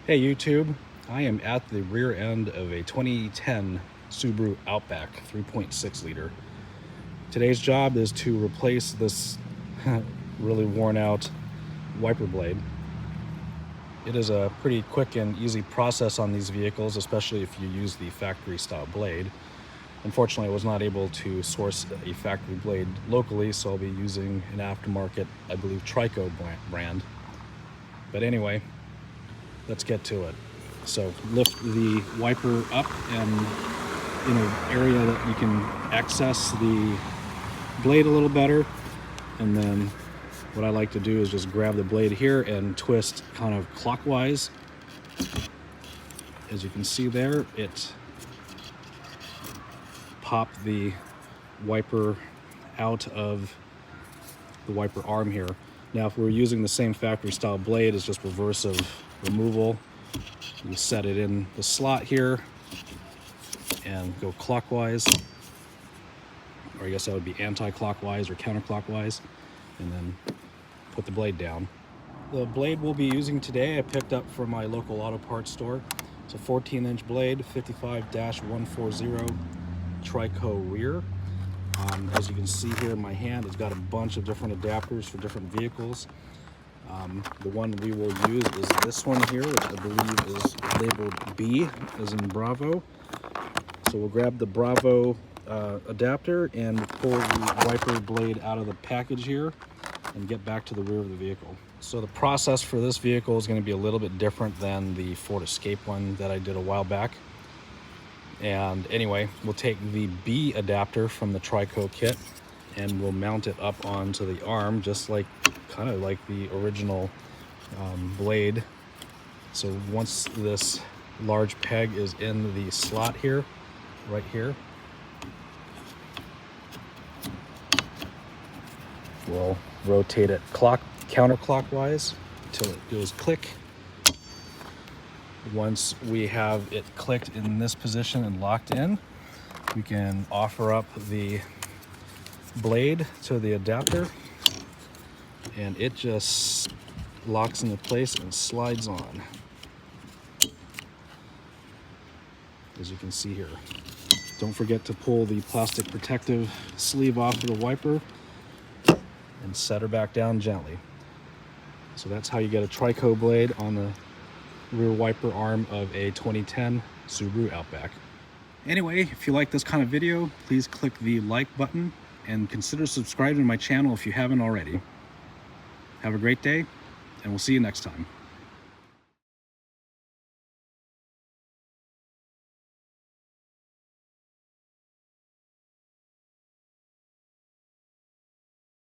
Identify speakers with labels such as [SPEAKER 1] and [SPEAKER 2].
[SPEAKER 1] Hey YouTube, I am at the rear end of a 2010 Subaru Outback 3.6 liter. Today's job is to replace this really worn out wiper blade. It is a pretty quick and easy process on these vehicles, especially if you use the factory style blade. Unfortunately, I was not able to source a factory blade locally, so I'll be using an aftermarket, I believe, Trico brand. But anyway, let's get to it. So lift the wiper up and in an area that you can access the blade a little better. And then what I like to do is just grab the blade here and twist kind of clockwise. As you can see there, it popped the wiper out of the wiper arm here. Now, if we're using the same factory style blade, it's just reverse of removal. You set it in the slot here and go clockwise, or I guess that would be anti-clockwise or counterclockwise, and then put the blade down. The blade we'll be using today I picked up from my local auto parts store. It's a 14-inch blade, 55-140 Trico rear. As you can see here in my hand, it's got a bunch of different adapters for different vehicles. The one we will use is this one here, which I believe is labeled B, as in Bravo. So we'll grab the Bravo adapter and pull the wiper blade out of the package here and get back to the rear of the vehicle. So the process for this vehicle is going to be a little bit different than the Ford Escape one that I did a while back. And anyway, we'll take the B adapter from the Trico kit and we'll mount it up onto the arm, just like kind of like the original blade. So once this large peg is in the slot here, right here, we'll rotate it counterclockwise until it goes click. Once we have it clicked in this position and locked in, we can offer up the blade to the adapter and it just locks into place and slides on, as you can see here. Don't forget to pull the plastic protective sleeve off of the wiper and set her back down gently. So that's how you get a Trico blade on the rear wiper arm of a 2010 Subaru Outback. Anyway, if you like this kind of video, please click the like button and consider subscribing to my channel if you haven't already. Have a great day, and we'll see you next time.